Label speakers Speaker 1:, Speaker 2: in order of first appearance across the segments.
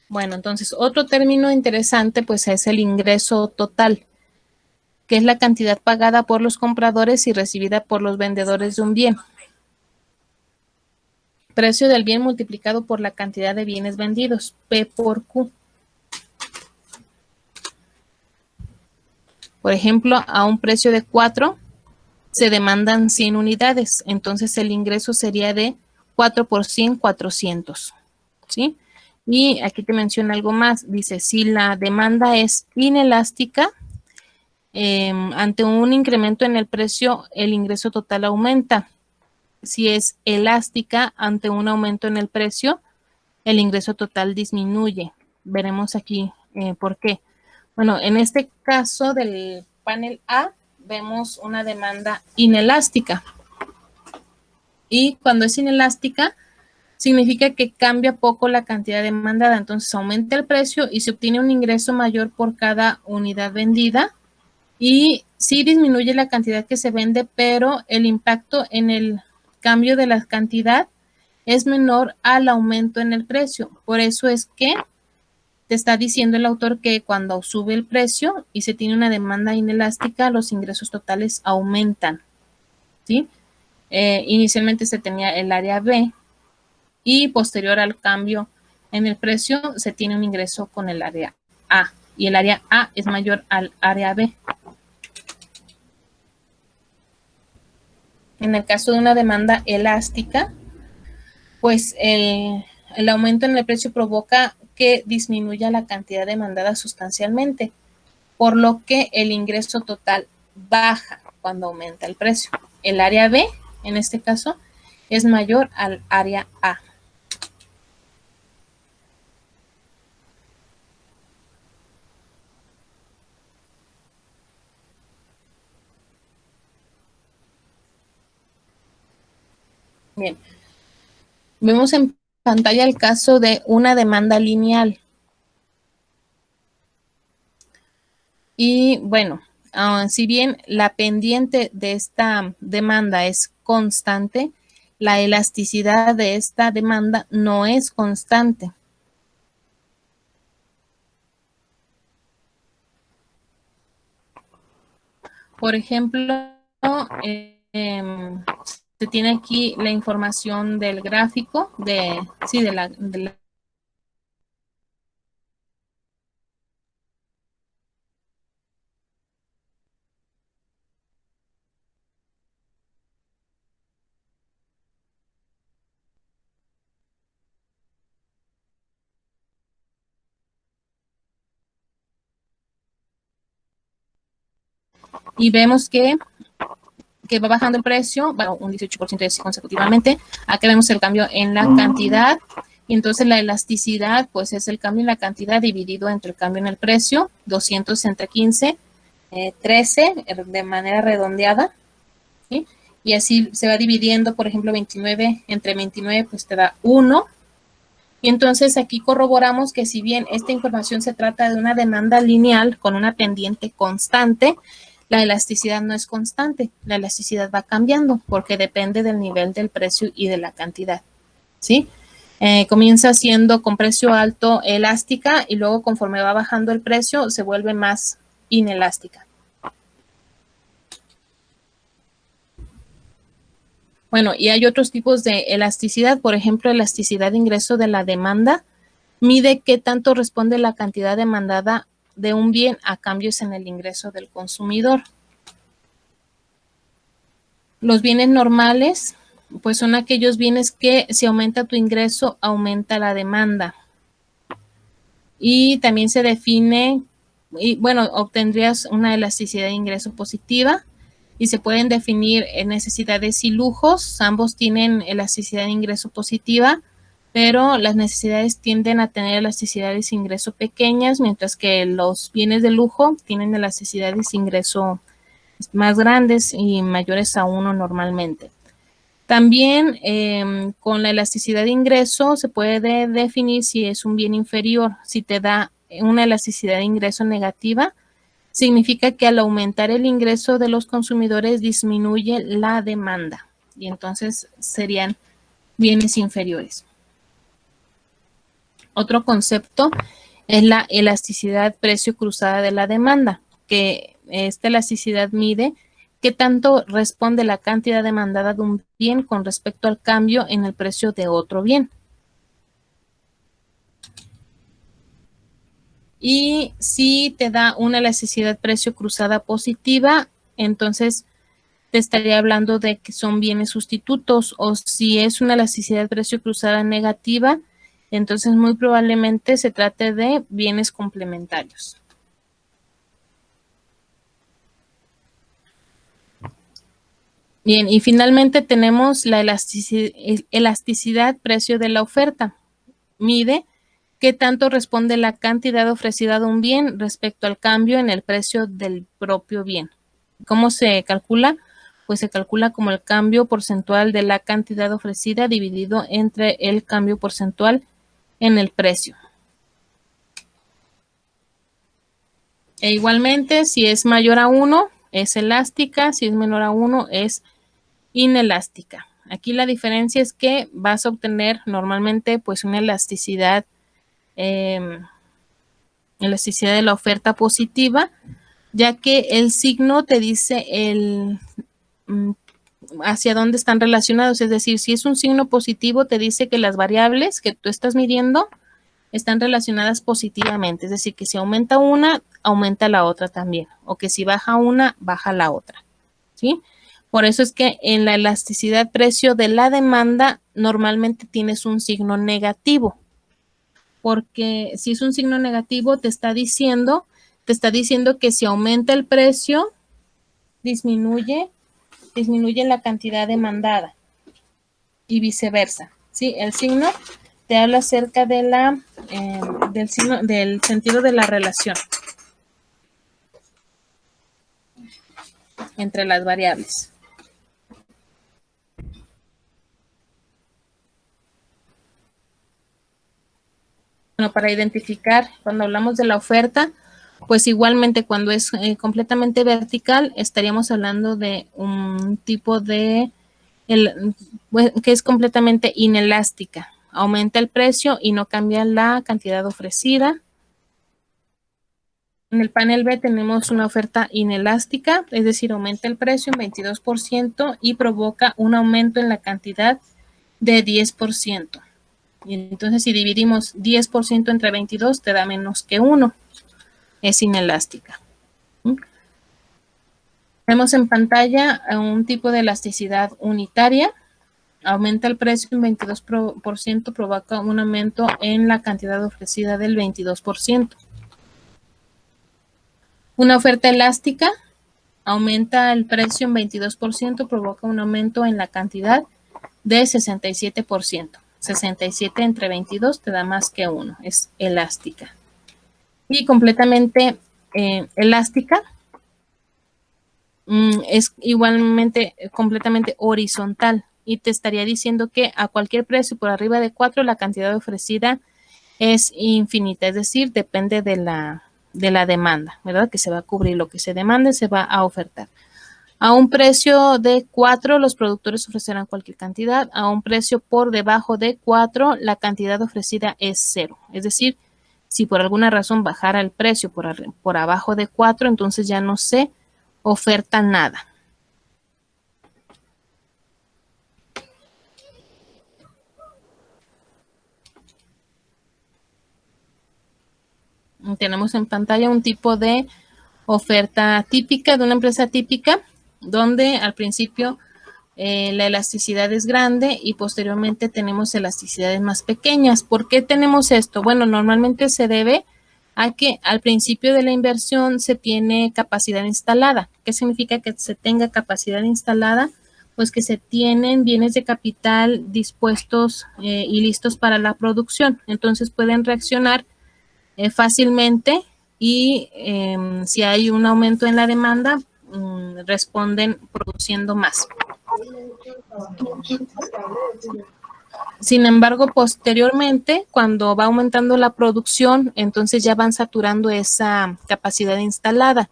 Speaker 1: Bueno, entonces otro término interesante pues es el ingreso total, que es la cantidad pagada por los compradores y recibida por los vendedores de un bien. Precio del bien multiplicado por la cantidad de bienes vendidos, P por Q. Por ejemplo, a un precio de 4 se demandan 100 unidades, entonces el ingreso sería de 4 por 100, 400, ¿sí? Y aquí te menciona algo más, dice, si la demanda es inelástica, ante un incremento en el precio, el ingreso total aumenta. Si es elástica, ante un aumento en el precio, el ingreso total disminuye. Veremos aquí por qué. Bueno, en este caso del panel A, vemos una demanda inelástica. Y cuando es inelástica, significa que cambia poco la cantidad demandada. Entonces aumenta el precio y se obtiene un ingreso mayor por cada unidad vendida. Y sí disminuye la cantidad que se vende, pero el impacto en el cambio de la cantidad es menor al aumento en el precio. Por eso es que te está diciendo el autor que cuando sube el precio y se tiene una demanda inelástica, los ingresos totales aumentan, ¿sí? Inicialmente se tenía el área B y posterior al cambio en el precio se tiene un ingreso con el área A y el área A es mayor al área B. En el caso de una demanda elástica, pues el aumento en el precio provoca que disminuya la cantidad demandada sustancialmente, por lo que el ingreso total baja cuando aumenta el precio. El área B, en este caso, es mayor al área A. Bien, vemos en pantalla el caso de una demanda lineal. Y bueno, si bien la pendiente de esta demanda es constante, la elasticidad de esta demanda no es constante. Por ejemplo, se tiene aquí la información del gráfico de la y vemos que va bajando el precio, bueno, un 18% consecutivamente. Acá vemos el cambio en la cantidad y entonces la elasticidad pues es el cambio en la cantidad dividido entre el cambio en el precio, 200 entre 15, 13 de manera redondeada, ¿sí? Y así se va dividiendo, por ejemplo, 29 entre 29 pues te da 1. Y entonces aquí corroboramos que si bien esta información se trata de una demanda lineal con una pendiente constante, la elasticidad no es constante, la elasticidad va cambiando porque depende del nivel del precio y de la cantidad, ¿sí? Comienza siendo con precio alto elástica y luego conforme va bajando el precio se vuelve más inelástica. Bueno, y hay otros tipos de elasticidad, por ejemplo, elasticidad de ingreso de la demanda, mide qué tanto responde la cantidad demandada de un bien a cambios en el ingreso del consumidor. Los bienes normales, pues son aquellos bienes que si aumenta tu ingreso, aumenta la demanda. Y también se define, y bueno, obtendrías una elasticidad de ingreso positiva y se pueden definir necesidades y lujos. Ambos tienen elasticidad de ingreso positiva, pero las necesidades tienden a tener elasticidades de ingreso pequeñas, mientras que los bienes de lujo tienen elasticidades de ingreso más grandes y mayores a 1 normalmente. También con la elasticidad de ingreso se puede definir si es un bien inferior. Si te da una elasticidad de ingreso negativa, significa que al aumentar el ingreso de los consumidores disminuye la demanda y entonces serían bienes inferiores. Otro concepto es la elasticidad precio cruzada de la demanda, que esta elasticidad mide qué tanto responde la cantidad demandada de un bien con respecto al cambio en el precio de otro bien. Y si te da una elasticidad precio cruzada positiva, entonces te estaría hablando de que son bienes sustitutos, o si es una elasticidad precio cruzada negativa, entonces muy probablemente se trate de bienes complementarios. Bien, y finalmente tenemos la elasticidad precio de la oferta. Mide qué tanto responde la cantidad ofrecida de un bien respecto al cambio en el precio del propio bien. ¿Cómo se calcula? Pues se calcula como el cambio porcentual de la cantidad ofrecida dividido entre el cambio porcentual en el precio. E igualmente, si es mayor a 1, es elástica, si es menor a 1, es inelástica. Aquí la diferencia es que vas a obtener normalmente pues una elasticidad de la oferta positiva, ya que el signo te dice hacia dónde están relacionados. Es decir, si es un signo positivo, te dice que las variables que tú estás midiendo están relacionadas positivamente. Es decir, que si aumenta una, aumenta la otra también. O que si baja una, baja la otra. ¿Sí? Por eso es que en la elasticidad precio de la demanda normalmente tienes un signo negativo. Porque si es un signo negativo, te está diciendo que si aumenta el precio, disminuye la cantidad demandada y viceversa. ¿Sí? El signo te habla acerca de del sentido de la relación entre las variables. Bueno, para identificar, cuando hablamos de la oferta, pues igualmente cuando es completamente vertical, estaríamos hablando de un tipo de que es completamente inelástica. Aumenta el precio y no cambia la cantidad ofrecida. En el panel B tenemos una oferta inelástica, es decir, aumenta el precio en 22% y provoca un aumento en la cantidad de 10%. Y entonces si dividimos 10% entre 22 te da menos que 1. Es inelástica. Vemos en pantalla un tipo de elasticidad unitaria. Aumenta el precio en 22%, provoca un aumento en la cantidad ofrecida del 22%. Una oferta elástica, aumenta el precio en 22%, provoca un aumento en la cantidad de 67%. 67 entre 22 te da más que 1, es elástica. Y completamente elástica es igualmente completamente horizontal y te estaría diciendo que a cualquier precio por arriba de 4 la cantidad ofrecida es infinita, es decir, depende de la demanda, ¿verdad? Que se va a cubrir lo que se demande, se va a ofertar. A un precio de 4, los productores ofrecerán cualquier cantidad. A un precio por debajo de 4, la cantidad ofrecida es 0. Es decir, si por alguna razón bajara el precio por abajo de 4, entonces ya no se oferta nada. Tenemos en pantalla un tipo de oferta típica de una empresa típica, donde al principio la elasticidad es grande y posteriormente tenemos elasticidades más pequeñas. ¿Por qué tenemos esto? Bueno, normalmente se debe a que al principio de la inversión se tiene capacidad instalada. ¿Qué significa que se tenga capacidad instalada? Pues que se tienen bienes de capital dispuestos y listos para la producción. Entonces pueden reaccionar fácilmente y si hay un aumento en la demanda, responden produciendo más. Sin embargo, posteriormente, cuando va aumentando la producción, entonces ya van saturando esa capacidad instalada.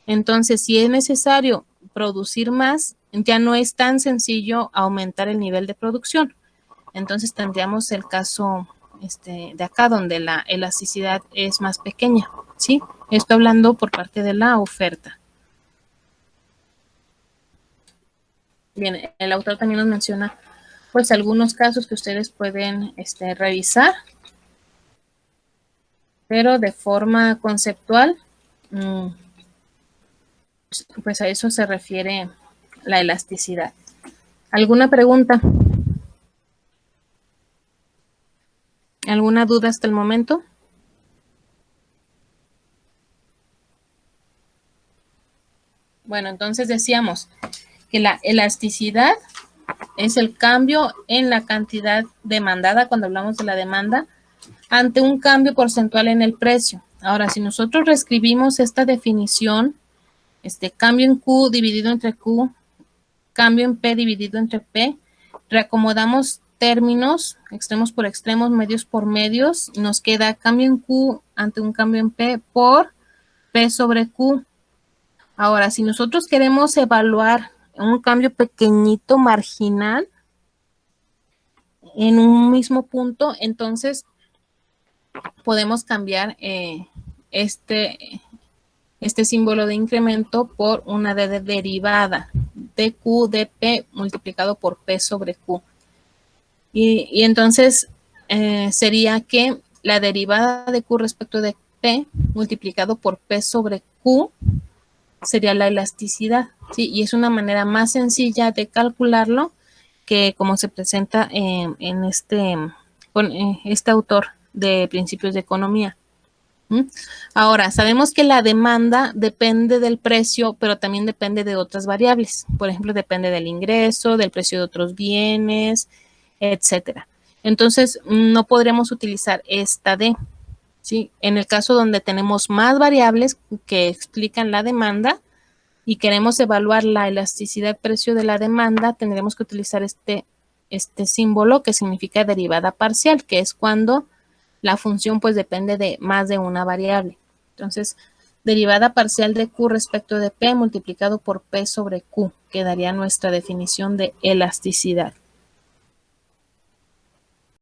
Speaker 1: Entonces, si es necesario producir más, ya no es tan sencillo aumentar el nivel de producción. Entonces, tendríamos el caso de acá, donde la elasticidad es más pequeña, ¿sí? Esto hablando por parte de la oferta. Bien, el autor también nos menciona pues algunos casos que ustedes pueden revisar, pero de forma conceptual, pues a eso se refiere la elasticidad. ¿Alguna pregunta? ¿Alguna duda hasta el momento? Bueno, entonces decíamos que la elasticidad es el cambio en la cantidad demandada, cuando hablamos de la demanda, ante un cambio porcentual en el precio. Ahora, si nosotros reescribimos esta definición, cambio en Q dividido entre Q, cambio en P dividido entre P, reacomodamos términos, extremos por extremos, medios por medios, nos queda cambio en Q ante un cambio en P por P sobre Q. Ahora, si nosotros queremos evaluar un cambio pequeñito, marginal, en un mismo punto, entonces podemos cambiar este símbolo de incremento por una D de derivada, dQ dP multiplicado por P sobre Q. Y entonces sería que la derivada de Q respecto de P multiplicado por P sobre Q sería la elasticidad, ¿sí? Y es una manera más sencilla de calcularlo que como se presenta con este autor de Principios de Economía. Ahora, sabemos que la demanda depende del precio, pero también depende de otras variables. Por ejemplo, depende del ingreso, del precio de otros bienes, etcétera. Entonces, no podremos utilizar esta D, ¿sí? En el caso donde tenemos más variables que explican la demanda y queremos evaluar la elasticidad precio de la demanda, tendremos que utilizar este símbolo que significa derivada parcial, que es cuando la función pues depende de más de una variable. Entonces, derivada parcial de Q respecto de P multiplicado por P sobre Q, que daría nuestra definición de elasticidad.